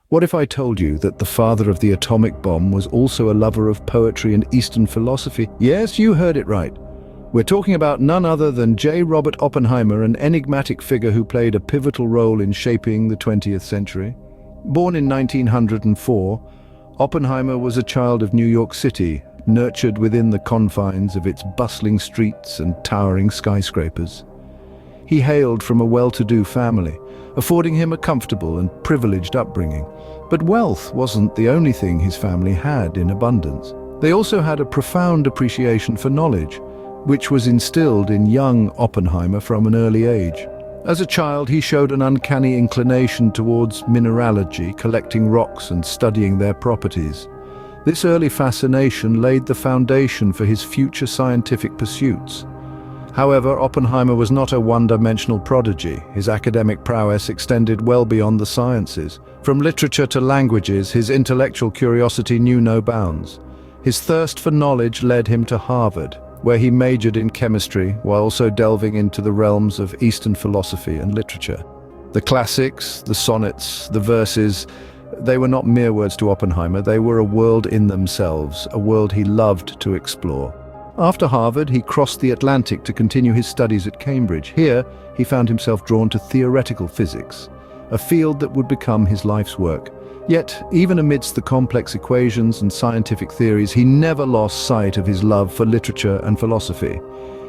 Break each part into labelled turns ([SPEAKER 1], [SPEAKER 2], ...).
[SPEAKER 1] What if I told you that the father of the atomic bomb was also a lover of poetry and Eastern philosophy? Yes, you heard it right. We're talking about none other than J. Robert Oppenheimer, an enigmatic figure who played a pivotal role in shaping the 20th century. Born in 1904, Oppenheimer was a child of New York City, nurtured within the confines of its bustling streets and towering skyscrapers. He hailed from a well-to-do family, affording him a comfortable and privileged upbringing. But wealth wasn't the only thing his family had in abundance. They also had a profound appreciation for knowledge, which was instilled in young Oppenheimer from an early age. As a child, he showed an uncanny inclination towards mineralogy, collecting rocks and studying their properties. This early fascination laid the foundation for his future scientific pursuits. However, Oppenheimer was not a one-dimensional prodigy. His academic prowess extended well beyond the sciences. From literature to languages, his intellectual curiosity knew no bounds. His thirst for knowledge led him to Harvard, where he majored in chemistry while also delving into the realms of Eastern philosophy and literature. The classics, the sonnets, the verses, they were not mere words to Oppenheimer. They were a world in themselves, a world he loved to explore. After Harvard, he crossed the Atlantic to continue his studies at Cambridge. Here, he found himself drawn to theoretical physics, a field that would become his life's work. Yet, even amidst the complex equations and scientific theories, he never lost sight of his love for literature and philosophy.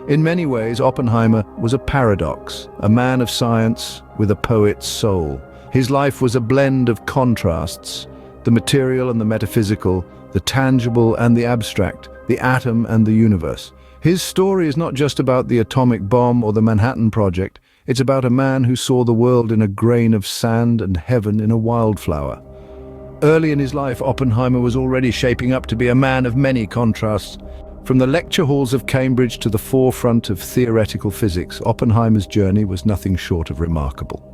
[SPEAKER 1] In many ways, Oppenheimer was a paradox, a man of science with a poet's soul. His life was a blend of contrasts, the material and the metaphysical, the tangible and the abstract, the atom and the universe. His story is not just about the atomic bomb or the Manhattan Project. It's about a man who saw the world in a grain of sand and heaven in a wildflower. Early in his life, Oppenheimer was already shaping up to be a man of many contrasts. From the lecture halls of Cambridge to the forefront of theoretical physics, Oppenheimer's journey was nothing short of remarkable.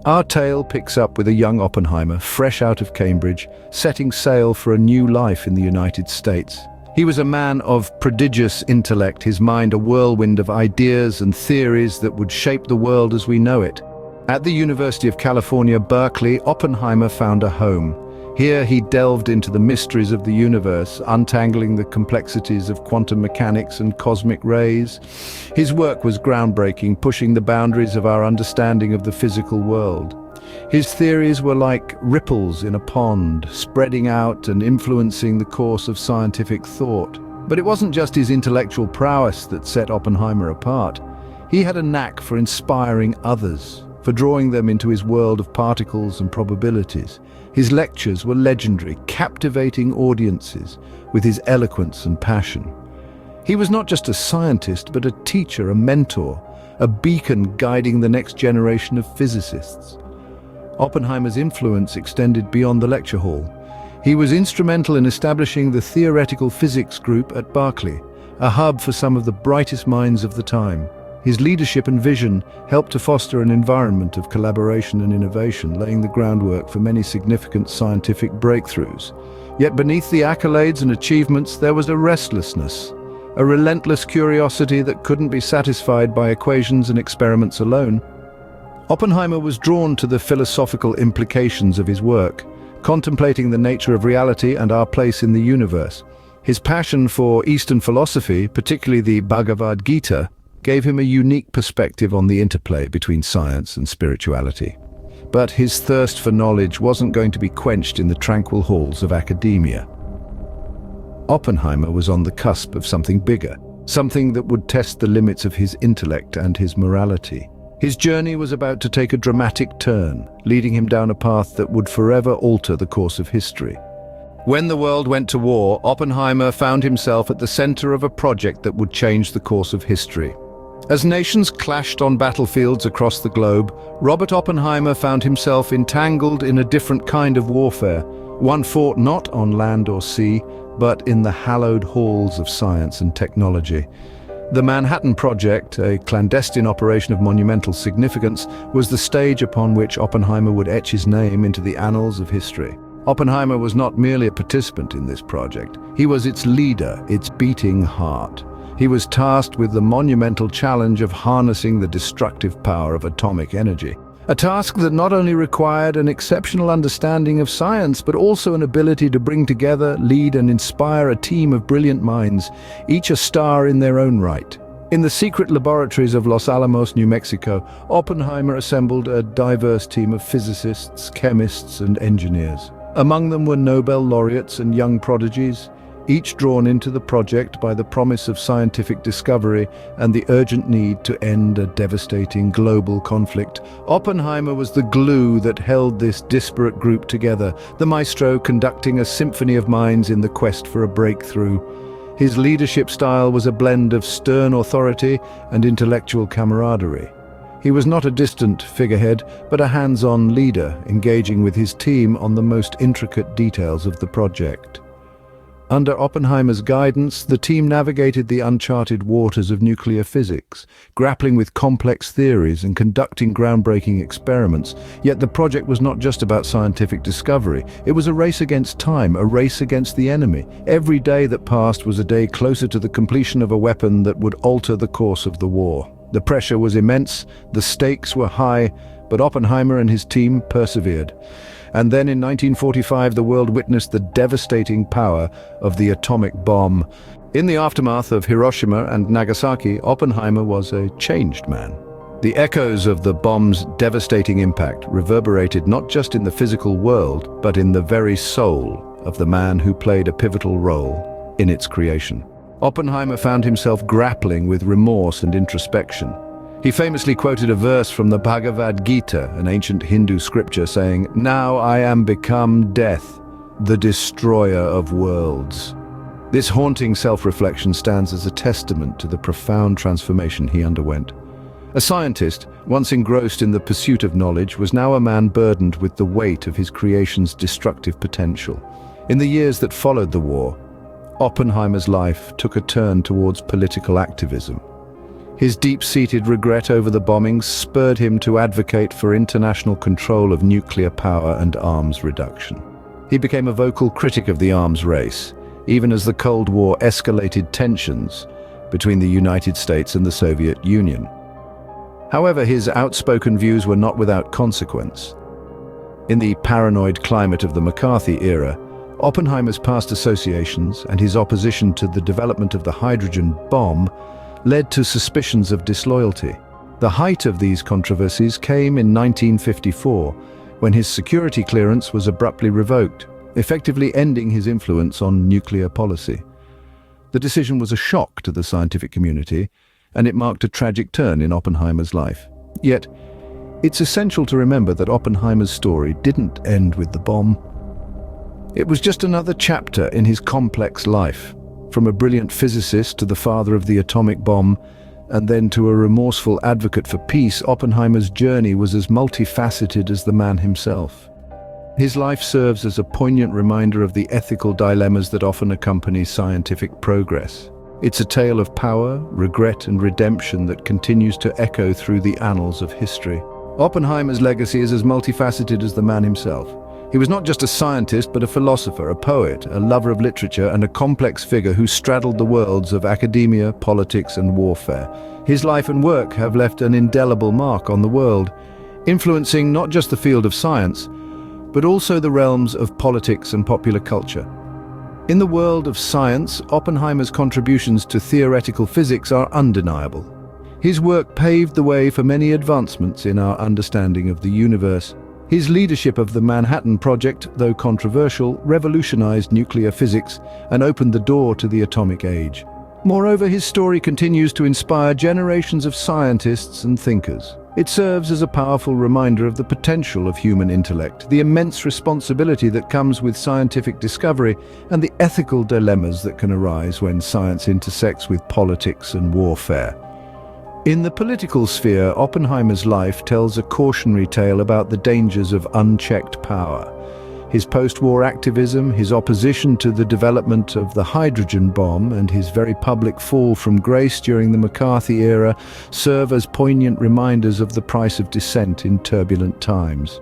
[SPEAKER 1] Our tale picks up with a young Oppenheimer, fresh out of Cambridge, setting sail for a new life in the United States. He was a man of prodigious intellect, his mind a whirlwind of ideas and theories that would shape the world as we know it. At the University of California, Berkeley, Oppenheimer found a home. Here he delved into the mysteries of the universe, untangling the complexities of quantum mechanics and cosmic rays. His work was groundbreaking, pushing the boundaries of our understanding of the physical world. His theories were like ripples in a pond, spreading out and influencing the course of scientific thought. But it wasn't just his intellectual prowess that set Oppenheimer apart. He had a knack for inspiring others, for drawing them into his world of particles and probabilities. His lectures were legendary, captivating audiences with his eloquence and passion. He was not just a scientist, but a teacher, a mentor, a beacon guiding the next generation of physicists. Oppenheimer's influence extended beyond the lecture hall. He was instrumental in establishing the Theoretical Physics Group at Berkeley, a hub for some of the brightest minds of the time. His leadership and vision helped to foster an environment of collaboration and innovation, laying the groundwork for many significant scientific breakthroughs. Yet beneath the accolades and achievements, there was a restlessness, a relentless curiosity that couldn't be satisfied by equations and experiments alone. Oppenheimer was drawn to the philosophical implications of his work, contemplating the nature of reality and our place in the universe. His passion for Eastern philosophy, particularly the Bhagavad Gita, gave him a unique perspective on the interplay between science and spirituality. But his thirst for knowledge wasn't going to be quenched in the tranquil halls of academia. Oppenheimer was on the cusp of something bigger, something that would test the limits of his intellect and his morality. His journey was about to take a dramatic turn, leading him down a path that would forever alter the course of history. When the world went to war, Oppenheimer found himself at the center of a project that would change the course of history. As nations clashed on battlefields across the globe, Robert Oppenheimer found himself entangled in a different kind of warfare, one fought not on land or sea, but in the hallowed halls of science and technology. The Manhattan Project, a clandestine operation of monumental significance, was the stage upon which Oppenheimer would etch his name into the annals of history. Oppenheimer was not merely a participant in this project. He was its leader, its beating heart. He was tasked with the monumental challenge of harnessing the destructive power of atomic energy. A task that not only required an exceptional understanding of science, but also an ability to bring together, lead, and inspire a team of brilliant minds, each a star in their own right. In the secret laboratories of Los Alamos, New Mexico, Oppenheimer assembled a diverse team of physicists, chemists, and engineers. Among them were Nobel laureates and young prodigies, each drawn into the project by the promise of scientific discovery and the urgent need to end a devastating global conflict. Oppenheimer was the glue that held this disparate group together, the maestro conducting a symphony of minds in the quest for a breakthrough. His leadership style was a blend of stern authority and intellectual camaraderie. He was not a distant figurehead, but a hands-on leader, engaging with his team on the most intricate details of the project. Under Oppenheimer's guidance, the team navigated the uncharted waters of nuclear physics, grappling with complex theories and conducting groundbreaking experiments. Yet the project was not just about scientific discovery. It was a race against time, a race against the enemy. Every day that passed was a day closer to the completion of a weapon that would alter the course of the war. The pressure was immense, the stakes were high, but Oppenheimer and his team persevered. And then in 1945, the world witnessed the devastating power of the atomic bomb. In the aftermath of Hiroshima and Nagasaki, Oppenheimer was a changed man. The echoes of the bomb's devastating impact reverberated not just in the physical world, but in the very soul of the man who played a pivotal role in its creation. Oppenheimer found himself grappling with remorse and introspection. He famously quoted a verse from the Bhagavad Gita, an ancient Hindu scripture, saying, "Now I am become death, the destroyer of worlds." This haunting self-reflection stands as a testament to the profound transformation he underwent. A scientist, once engrossed in the pursuit of knowledge, was now a man burdened with the weight of his creation's destructive potential. In the years that followed the war, Oppenheimer's life took a turn towards political activism. His deep-seated regret over the bombings spurred him to advocate for international control of nuclear power and arms reduction. He became a vocal critic of the arms race, even as the Cold War escalated tensions between the United States and the Soviet Union. However, his outspoken views were not without consequence. In the paranoid climate of the McCarthy era, Oppenheimer's past associations and his opposition to the development of the hydrogen bomb led to suspicions of disloyalty. The height of these controversies came in 1954, when his security clearance was abruptly revoked, effectively ending his influence on nuclear policy. The decision was a shock to the scientific community, and it marked a tragic turn in Oppenheimer's life. Yet, it's essential to remember that Oppenheimer's story didn't end with the bomb. It was just another chapter in his complex life. From a brilliant physicist to the father of the atomic bomb, and then to a remorseful advocate for peace, Oppenheimer's journey was as multifaceted as the man himself. His life serves as a poignant reminder of the ethical dilemmas that often accompany scientific progress. It's a tale of power, regret, and redemption that continues to echo through the annals of history. Oppenheimer's legacy is as multifaceted as the man himself. He was not just a scientist, but a philosopher, a poet, a lover of literature, and a complex figure who straddled the worlds of academia, politics, and warfare. His life and work have left an indelible mark on the world, influencing not just the field of science, but also the realms of politics and popular culture. In the world of science, Oppenheimer's contributions to theoretical physics are undeniable. His work paved the way for many advancements in our understanding of the universe. His leadership of the Manhattan Project, though controversial, revolutionized nuclear physics and opened the door to the atomic age. Moreover, his story continues to inspire generations of scientists and thinkers. It serves as a powerful reminder of the potential of human intellect, the immense responsibility that comes with scientific discovery, and the ethical dilemmas that can arise when science intersects with politics and warfare. In the political sphere, Oppenheimer's life tells a cautionary tale about the dangers of unchecked power. His post-war activism, his opposition to the development of the hydrogen bomb, and his very public fall from grace during the McCarthy era serve as poignant reminders of the price of dissent in turbulent times.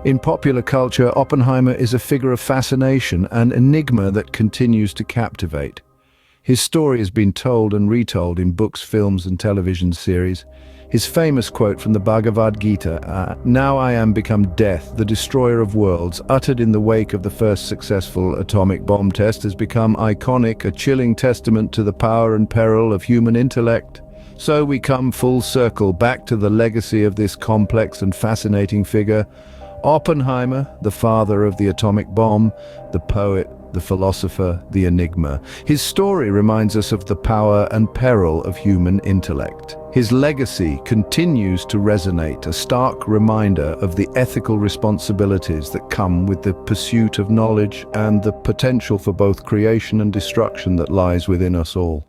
[SPEAKER 1] In popular culture, Oppenheimer is a figure of fascination, an enigma that continues to captivate. His story has been told and retold in books, films, and television series. His famous quote from the Bhagavad Gita, "Now I am become death, the destroyer of worlds," uttered in the wake of the first successful atomic bomb test, has become iconic, a chilling testament to the power and peril of human intellect. So we come full circle back to the legacy of this complex and fascinating figure, Oppenheimer, the father of the atomic bomb, the poet, the philosopher, the enigma. His story reminds us of the power and peril of human intellect. His legacy continues to resonate, a stark reminder of the ethical responsibilities that come with the pursuit of knowledge and the potential for both creation and destruction that lies within us all.